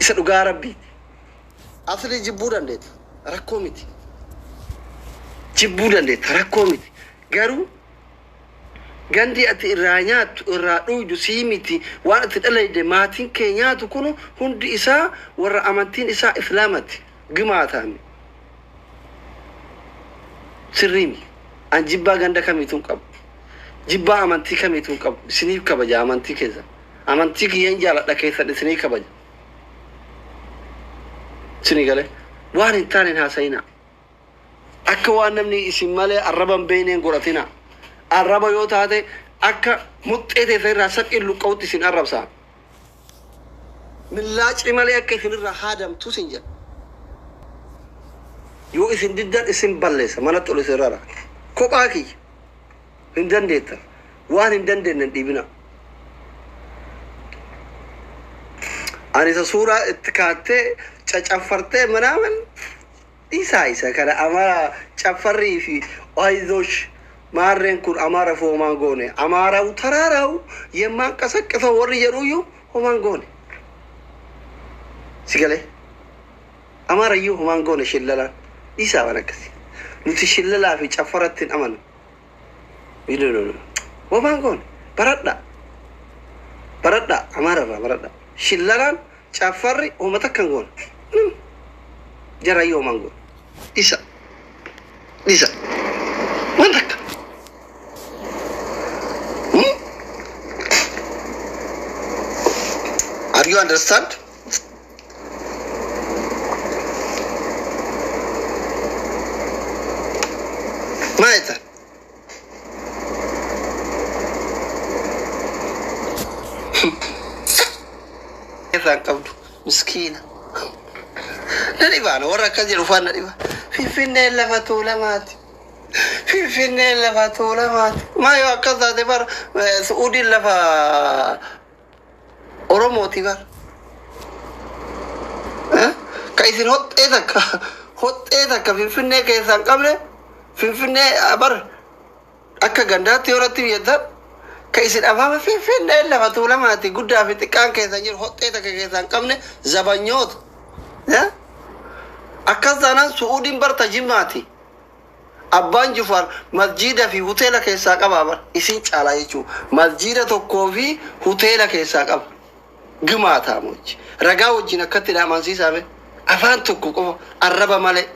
إسا لقى ربي أصلي جبودا ليت ركومتي جبودا ليت ركومتي قالوا gandi ati iranyatu iradu simiti wa ati dalay matin kenyatu kuno hundi isa warra amantin isa islamati gimatami sirrimi an jibba ganda kamitun qab jibba amanti kamitun qab sinif kabaja amanti keza amanti kiyan jala da kaysa sinif kabaja sinigale wani tanin hasaina akwa namni isimale araban baynen goratina الربا يوت هذا أكا متأتي في راسك إلو قوتي سين الرب سام من لاج إمالي أكا سين الرحادم توسنجا يو إسن ديدان إسن باليس مانا تولي سرارا كوباكي هندان ديتا وان هندان دينا ديبنا أني سورة اتكاتي تشافرتي منامن إيسا كان أمارا تشافري في أيزوش مارين كل أمارة فو مانغوني أمارة وتراراو يمان كسك كثوري يرويو هو مانغوني سيقالي أمارة يو هو مانغوني شللا إيسا وانا كسي نتي شللا في شفرت أمان يلولو هو مانغوني بردا أمارة بردا شللا شفري هو متكنغون جرى يو مانغون إيسا وانتك Are you understand? ماذا؟ كيف قبل مسكينة نريبان ورا كذي رفان نريبان في النيل لفتولة مات في النيل لفتولة مات ما يوكذا دبر سعودي لفا Oromooti bar kaisin hoxxee takka finfinnee keessaan qabne finfinnee bar akka gandaatti yoratti biyyattan kaisin afaama finfinnee lafa tuulamaati guddaa fi xiqqaan keessan jiru hoxxee takka keessaan qabne zabanyoota akkas taanaan su'uudiin barta jimmaati abbaan Jufar masjiida fi hoteela keessaa qaba bar isin caalaa jechuu masjiida tokkoo fi hoteela keessaa qaba جماعة موج رجاو جينا كتير أمان سيسابه أفان تكوكو الربا ماله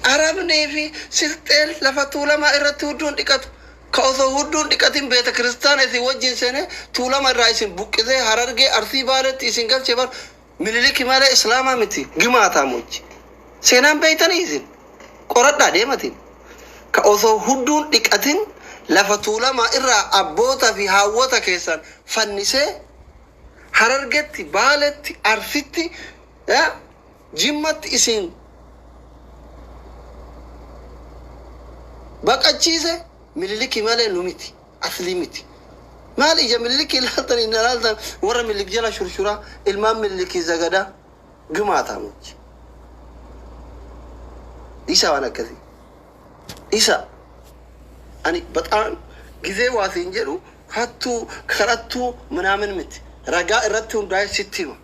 عرب نيفي سيستل لفتولا ما إرتودون دكات كأوثو هودون دكاتين بيت كريستان إذا وجين سنة تولا ما رايسين بوك إذا هررجع أرثي بارت إسنجل شبار مللي كماله إسلام متي جماعة موج سنام بيتاني إذن قرط دادي متين كأوثو هودون دكاتين لفتولا ما إرى أبوتا في هاوتا كيسان فنسي هررجتي بالتي أرثتي جمت إسين بقى تشيزه مللك ماله نوميتي أسليمتي مال إجا مللك لالتن إن لالتن ورا مللك جلا شرشورا المام مللك زغدا جماعة موج إيسا وانا كذي إيسا أني بتأن جزء واسينجرو هاتو خرطو منامن مت رجاء رتون داي ستيما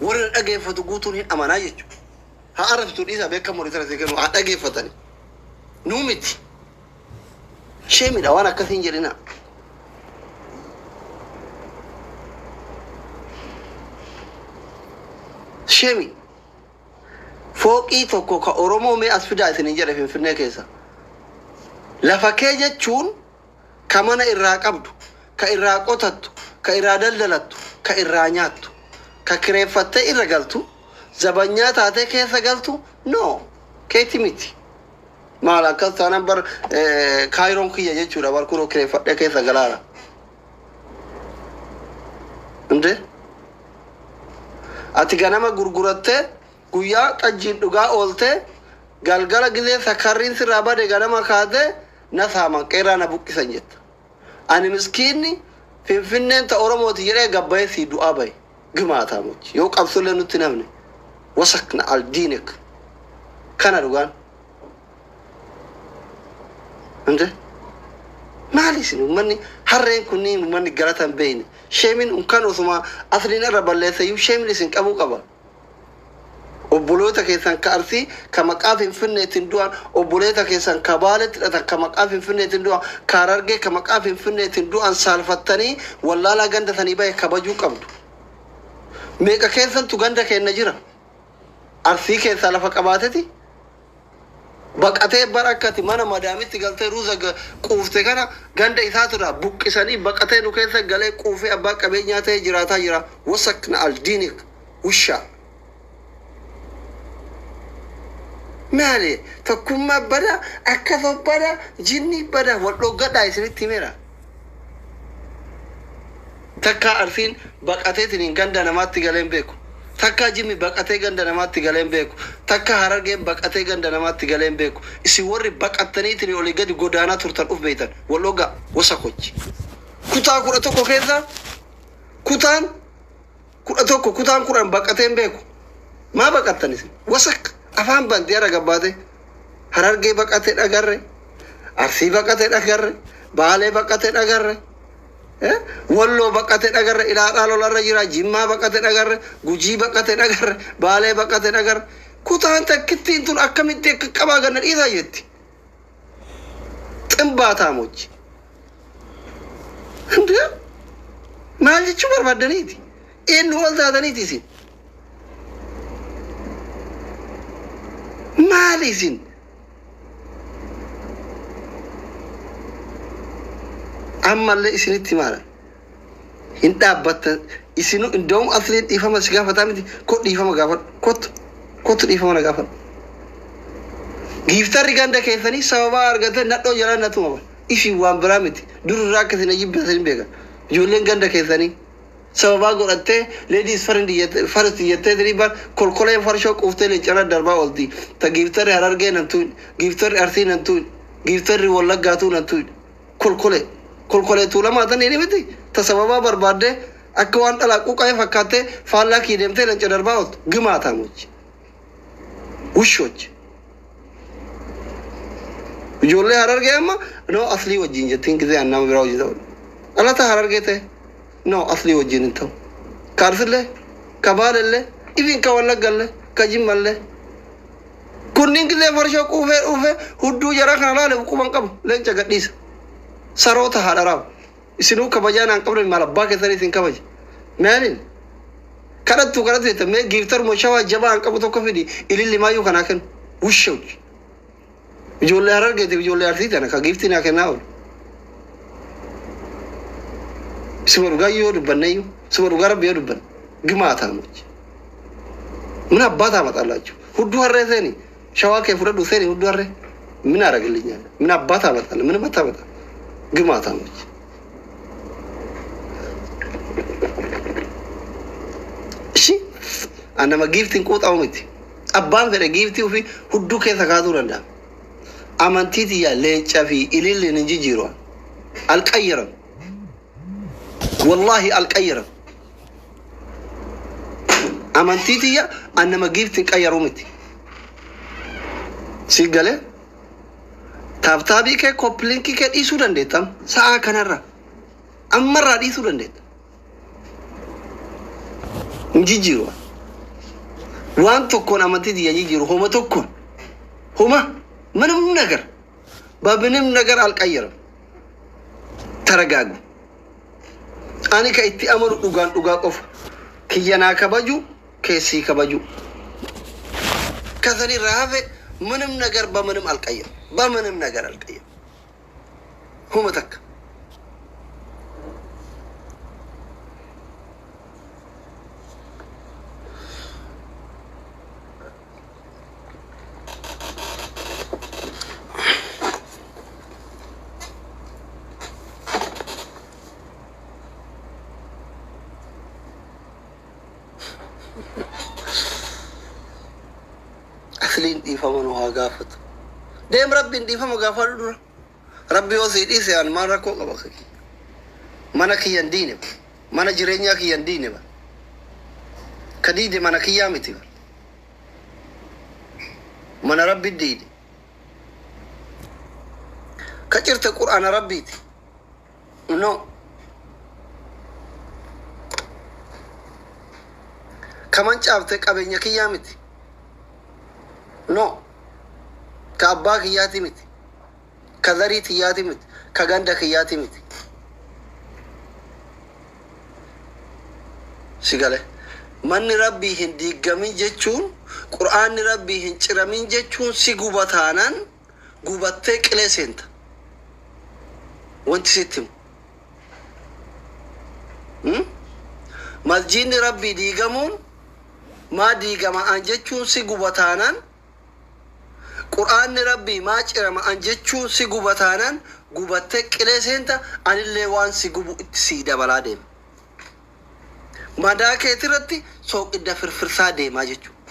ورن أجي فتقولون أمانة يجو هعرف تقول إذا بيك مريض رزقنا أجي فتني نومتي شيء من أوانا كثيرنا شيء فوق إيتوكو كأورومو مي أسفدا سنجرة في النكيسة لفكيجة تون كمان إراقبدو كإراقوتاتو كإرادللاتو كإرانياتو ككريفتة إرقلتو زبانيات هاتي كيسا قلتو نو كيتي ميتي مالا كالتا نمبر كايرون كي يجيشو رابر كورو كريفتة كيسا قلارا انده ati ganama gurguratte guyyaa qajjiin dhugaa oolte galgala gizee sakarriin sirraa bade ganama kaate na saaman qeeraa na buqqisan jetta ani miskiinni finfinneen ta oromooti jedhee gabbayee sii du'aa bahe gimaataa mochi yoo qabsullee nutti namne wasakna al diinek kana dhugaan inde maali isin ummanni harreen kunniin uummanni galatan beeyne sheemin unkan osuma asliin irra balleessayyuu sheemin isin qabuu qaba. Obboloota keessan ka Arsii ka maqaa Finfinneetiin du'an, obboleeta keessan ka Baaleetti hidhatan ka maqaa Finfinneetiin du'an, ka Harargee ka maqaa Finfinneetiin du'an saalfattanii wallaalaa ganda sanii bahe kabajuu qabdu. Meeqa keessantu ganda keenya jira? Arsii keessaa lafa qabaateti baqatee barakkati mana madaamitti galtee ruuza quufte kana ganda isaatuudha buqqisanii baqatee nu keessa galee quufee abbaa qabeenyaa ta'ee jiraataa jira. Wasakna aldiinik ushaa maali tokkummaa bada akkasoo bada jinni bada wal dhoggadhaa isinitti himeera. Takka Arsiin baqateetiin ganda namaatti galeen beeku. Takka Jimmi baqatee ganda namaatti galeen beeku. Takka Harargeen baqatee ganda namaatti galeen beeku. Isin warri baqattaniitiin olii gadi godaanaa turtan uf beeytan. Wallogga wasa kochi. Kutaa 11 keessa kutaan 11 kutaan 10 baqateen beeku. Maa baqattan isin? Wasak afaan bantii ara gabbaate. Harargee baqatee dhagarre. Arsii baqatee dhagarre. Baalee baqatee dhagarre. Walloo baqatee dhagarre. Ilaalaa lolarra jira. Jimmaa baqatee dhagarre. Gujii baqatee dhagarre. Baalee baqatee dhagarre. Kutaan takkittiin tun akkamitti akka qabaa ganna dhiisaa jetti. Ximbaataa mochi. Maal jechuu barbaaddaniiti? Eenyu wal taataniiti isin? Maali isin? Ammallee isinitti maala? Hin dhaabbattan isinu indoomu asliin dhiifama si gaafataa miti. Kot dhiifama gaafadhu. Kottu dhiifama na gaafadhu. Giiftarri ganda keessanii sababaa argate nadhoo jalaan natuma. Ifi waan biraa miti. Dururraa akkasii na jibbisan beeka. Ijoolleen ganda keessanii sababaa godhattee ladies first jettee diriibaan kolkoleen farshoo quuftee leencana darbaa oolti. Ta giiftarri Harargee nan tuun, giiftarri Arsii nan tuun, giiftarri Wallaggaatuu nan tuun. Kolkolee tuulamaatan inni miti. Ta sababaa barbaaddee akka waan dhalaa quuqa'ee fakkaattee faallaa kii deemtee leenca darbaa ooltu. Gimaataa mochi. Wushoochi. Ijoollee Harargee amma noo aslii wajjin jettiin gisee annama biraa hojii ta'u. Dhalata Harargee ta'e noo aslii wajjin hin ta'u. Ka Arsillee, ka Baalellee, ifin ka Wallaggallee, ka Jimmallee. Kunniin gisee farshoo quufee dhuufee hudduu jara kana laale quban qabu leenca gadhiisa. Saroota haadha raabu. Isinuu kabajaa naan qabne maal abbaa keessanii isin kabaje. Maaliin? Kadhattu jette mee giiftaruma shawaa jabaa hin qabu tokko fidi ililli maayyuu kanaa kennu. Wushoochi. Ijoollee Harargeetiif ijoollee Arsii tana ka giiftii naa kennaa oolu. Isuma dhugaa yoo dubbanneeyyuu isuma dhugaa rabbi yoo dubbanne gimaataa mochi. Min abbaa taamaxallaachuu. Hudduu harree seeni shawaa kee fudhadhu seeni hudduu harree. Min aragillinyaan. Min abbaa taamaxalla. Min abbaa taamaxalla. Gimaataa mochi. Ishi annama giiftiin quuxamu miti. Abbaan fedhe giiftii ofii hudduu keessa kaasuu danda'a. Amantii tiyya leencaa fi ililli hin jijjiiru. Alqayyaran. Wallahi alqayyaran. Amantii tiyya annama giiftiin qayyaru miti. Si galee taabtaabii kee koppilinkii kee dhiisuu dandeettam sa'a kanarra ammarraa dhiisuu dandeetta. Hin jijjiiru. Waan tokkoon amantii tiyya jijjiiru homa tokkoon. Homa ምንም ነገር በምንም ነገር አልቀየረም። ተረጋጉ። አኒ ከኢቲ አመሩ ዱጋ ቆፍ ከየና ከበጁ ከሲ ከበጁ ከዘኒ ራፈ ምንም ነገር በምንም አልቀየረም። በምንም ነገር አልቀየረም። ሁመተክ أصلين ديفما وهاجافت ديم ربي ديفما غافر دور ربي وسيدي سيان ما ركو قبخي مانا كيان دينه مانا جرينيا كيان دينه كديد مانا كيامتي مانا ربي دينه كجرت القرآن ربيتي no kaman caafte qabeenya kiyyaa miti no ka abbaa kiyyaati miti ka zarii tiyyaati miti ka ganda kiyyaati miti sigale manni rabbii hin diigamin jechuun qur'aanni rabbii hin ciramin jechuun si gubataanan gubattee qilee seenta wanti sitti masjiidni rabbii diigamuun maa diigama'an jechuun si gubataanan qur'aanni rabbii maa cirama'an jechuun si gubataanan gubattee qilee seenta anillee waan si gubu itti sii dabalaa deema madaa keetirratti sooqidda firfirsaa deemaa jechuudha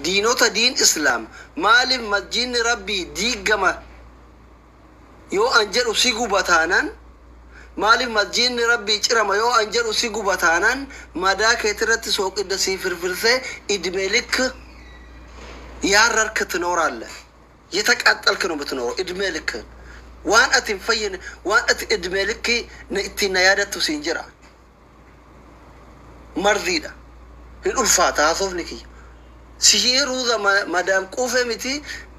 diinota diin islaam maaliif masjiidni rabbii diigama yoo an jedhu si gubataanan maaliif masjiidni rabbii cirama yoo an jedhu si gubataanan madaa keetirratti sooqidda sii firfirsee idmee ልክ ያረርክ ትኖራለህ የተቃጠልክ ነው የምትኖረው እድሜ ልክ waan ati hin fayyine waan ati idmee likki ittiin na yaadattu siin jira mardiidha hin ulfaata haasofni kiyya sihii ruuza madaam quufee miti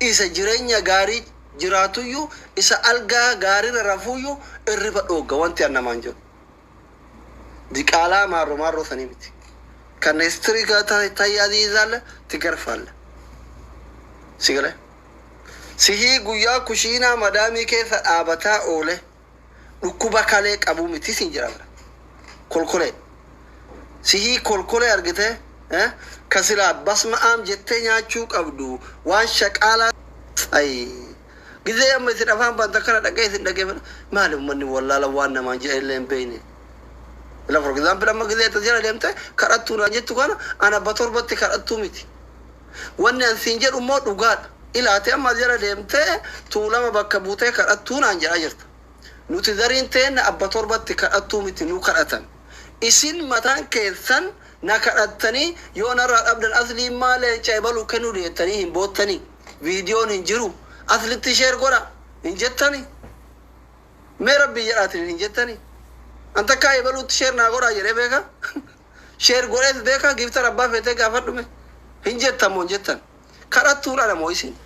isa jireenya gaarii jiraatuyyuu isa algaa gaariirra rafuuyyuu irriba dhoogga wanti annamaan jiru diqaalaa maarroo sanii miti kan istiriigaa tayyaadii izaalle tigarfaalle sigale sihii guyyaa kushiinaa madaamii keessa dhaabataa oole dhukkuba kalee qabu miti siin jira bira kolkolee sihii kolkolee argite kasilaa basma'aam jettee nyaachuu qabdu waan shaqaalaa ay gizee amma isin afaan banta kana dhaqee isin dhageeffadha maali ummanni wallaala waan namaan jedhe illee hin beeyne ila for example amma gizee tajira deemte kadhattuu naan jettu kana ana batorbatti kadhattuu miti wanni an siin jedhu immoo dhugaadha ilaate amma jara deemte tuulama bakka buutee kadhattuu naan jedhaa jirta nuti zariin teenna abba torbatti kadhattuu miti nu kadhatan isin mataan keessan na kadhattanii yoo narraa dhabdan aslii maalee ceebaluu kennuu deettanii hin boottanii viidiyoon hin jiru aslitti sheer godha hin jettanii mee rabbii jedhaatin hin jettanii anta kaa ebaluutti sheer naa godhaa jedhee beeka sheer godhees beeka gifta rabbaa feetee gaafadhume hin jettan moo hin jettan kadhattuudha namoo isin